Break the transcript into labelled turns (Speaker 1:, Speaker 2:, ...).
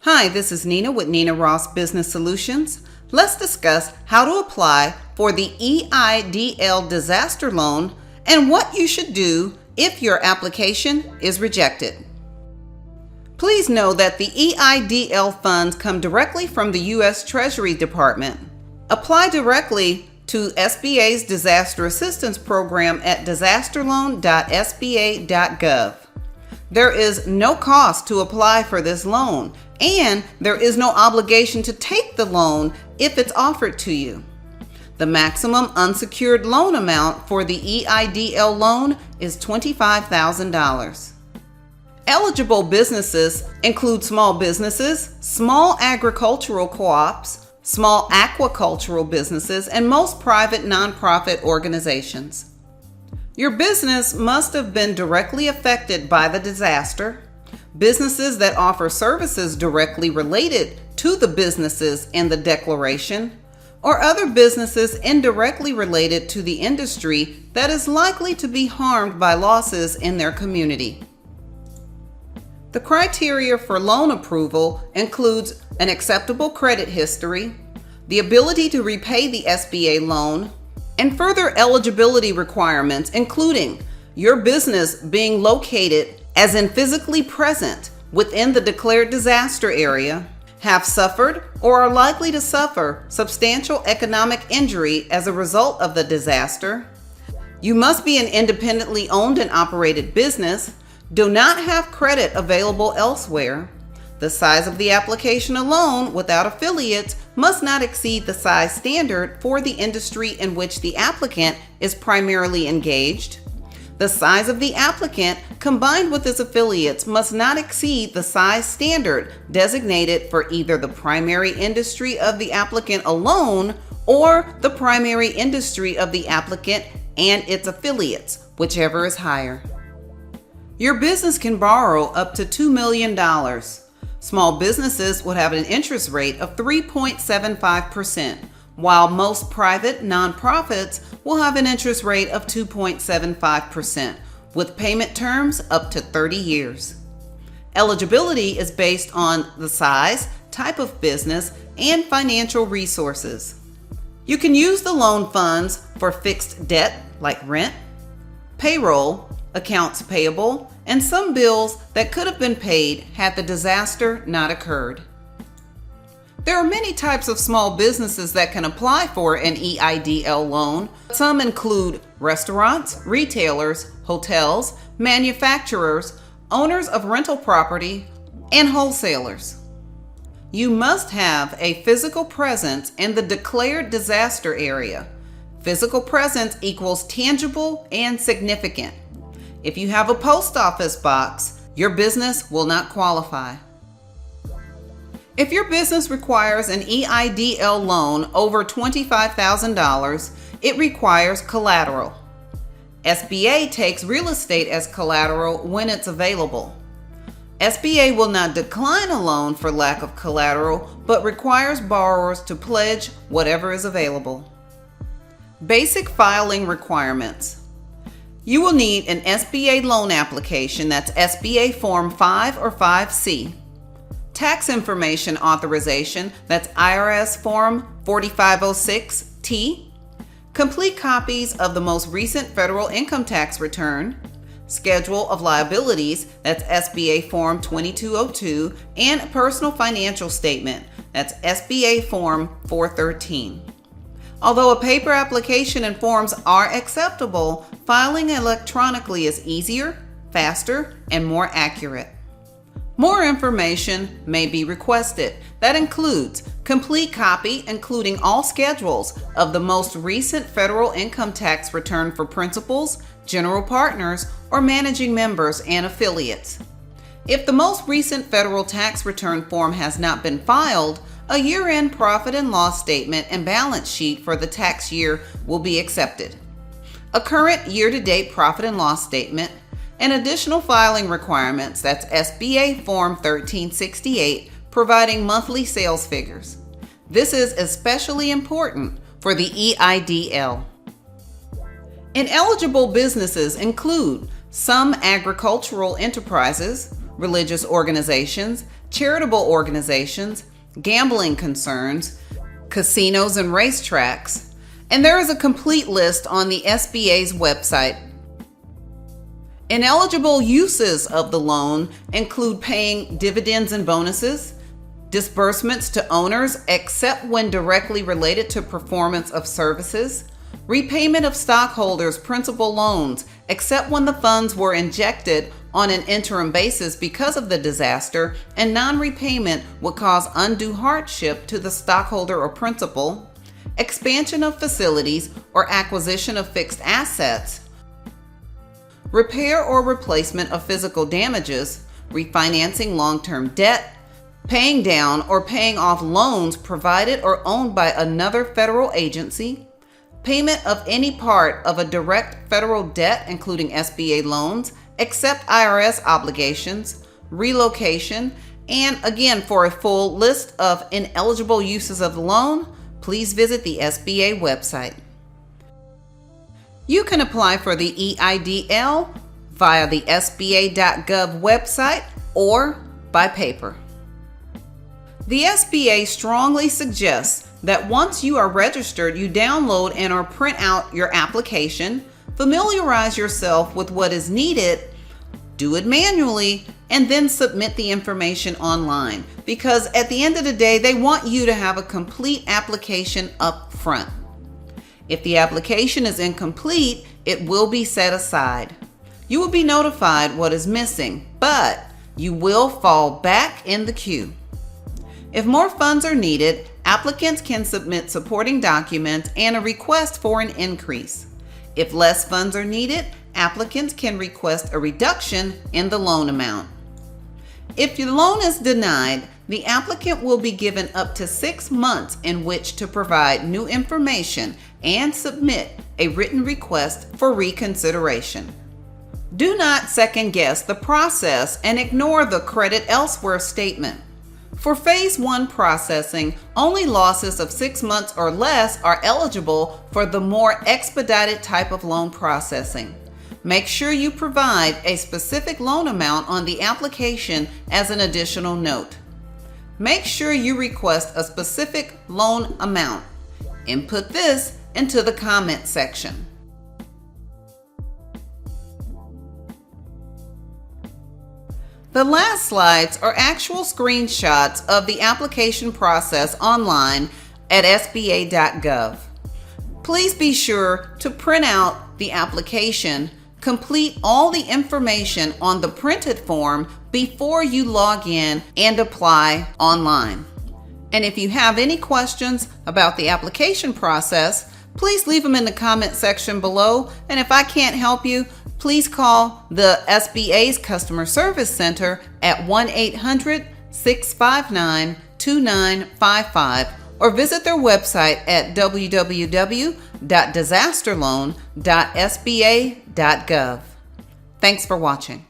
Speaker 1: Hi, this is Nina with Nina Ross Business Solutions. Let's discuss how to apply for the EIDL disaster loan and what you should do if your application is rejected. Please know that the EIDL funds come directly from the U.S. Treasury Department. Apply directly to SBA's Disaster Assistance Program at disasterloan.sba.gov. There is no cost to apply for this loan, and there is no obligation to take the loan if it's offered to you. The maximum unsecured loan amount for the EIDL loan is $25,000. Eligible businesses include small businesses, small agricultural co-ops, small aquacultural businesses, and most private nonprofit organizations. Your business must have been directly affected by the disaster. Businesses that offer services directly related to the businesses in the declaration, or other businesses indirectly related to the industry that is likely to be harmed by losses in their community. The criteria for loan approval includes an acceptable credit history, the ability to repay the SBA loan, and further eligibility requirements, including your business being located as in physically present within the declared disaster area, have suffered or are likely to suffer substantial economic injury as a result of the disaster. You must be an independently owned and operated business, do not have credit available elsewhere. The size of the application alone without affiliates must not exceed the size standard for the industry in which the applicant is primarily engaged. The size of the applicant combined with its affiliates must not exceed the size standard designated for either the primary industry of the applicant alone or the primary industry of the applicant and its affiliates, whichever is higher. Your business can borrow up to $2 million. Small businesses would have an interest rate of 3.75%, while most private nonprofits will have an interest rate of 2.75%, with payment terms up to 30 years. Eligibility is based on the size, type of business, and financial resources. You can use the loan funds for fixed debt like rent, payroll, accounts payable, and some bills that could have been paid had the disaster not occurred. There are many types of small businesses that can apply for an EIDL loan. Some include restaurants, retailers, hotels, manufacturers, owners of rental property, and wholesalers. You must have a physical presence in the declared disaster area. Physical presence equals tangible and significant. If you have a post office box, your business will not qualify. If your business requires an EIDL loan over $25,000, it requires collateral. SBA takes real estate as collateral when it's available. SBA will not decline a loan for lack of collateral, but requires borrowers to pledge whatever is available. Basic filing requirements. You will need an SBA loan application, that's SBA Form 5 or 5C. Tax information authorization, that's IRS Form 4506T. Complete copies of the most recent federal income tax return. Schedule of liabilities, that's SBA Form 2202, and a personal financial statement, that's SBA Form 413. Although a paper application and forms are acceptable, filing electronically is easier, faster, and more accurate. More information may be requested. That includes complete copy including all schedules of the most recent federal income tax return for principals, general partners, or managing members and affiliates. If the most recent federal tax return form has not been filed, a year-end profit and loss statement and balance sheet for the tax year will be accepted. A current year-to-date profit and loss statement and additional filing requirements, that's SBA Form 1368, providing monthly sales figures. This is especially important for the EIDL. Ineligible businesses include some agricultural enterprises, religious organizations, charitable organizations, gambling concerns, casinos and racetracks, and there is a complete list on the SBA's website. Ineligible uses of the loan include paying dividends and bonuses, disbursements to owners except when directly related to performance of services, repayment of stockholders' principal loans except when the funds were injected on an interim basis because of the disaster and non-repayment would cause undue hardship to the stockholder or principal, expansion of facilities or acquisition of fixed assets, repair or replacement of physical damages, refinancing long-term debt, paying down or paying off loans provided or owned by another federal agency, payment of any part of a direct federal debt including SBA loans, except IRS obligations, relocation, and again, for a full list of ineligible uses of the loan, please visit the SBA website. You can apply for the EIDL via the SBA.gov website or by paper. The SBA strongly suggests that once you are registered, you download and or print out your application, familiarize yourself with what is needed, do it manually, and then submit the information online. Because at the end of the day, they want you to have a complete application up front. If the application is incomplete, it will be set aside. You will be notified what is missing, but you will fall back in the queue. If more funds are needed, applicants can submit supporting documents and a request for an increase. If less funds are needed, applicants can request a reduction in the loan amount. If your loan is denied, the applicant will be given up to 6 months in which to provide new information and submit a written request for reconsideration. Do not second guess the process and ignore the credit elsewhere statement. For Phase 1 processing, only losses of 6 months or less are eligible for the more expedited type of loan processing. Make sure you provide a specific loan amount on the application as an additional note. Make sure you request a specific loan amount. Input this into the comment section. The last slides are actual screenshots of the application process online at SBA.gov. Please be sure to print out the application, complete all the information on the printed form before you log in and apply online. And if you have any questions about the application process, please leave them in the comment section below. And if I can't help you, please call the SBA's Customer Service Center at 1-800-659-2955 or visit their website at www.disasterloan.sba.gov. Thanks for watching.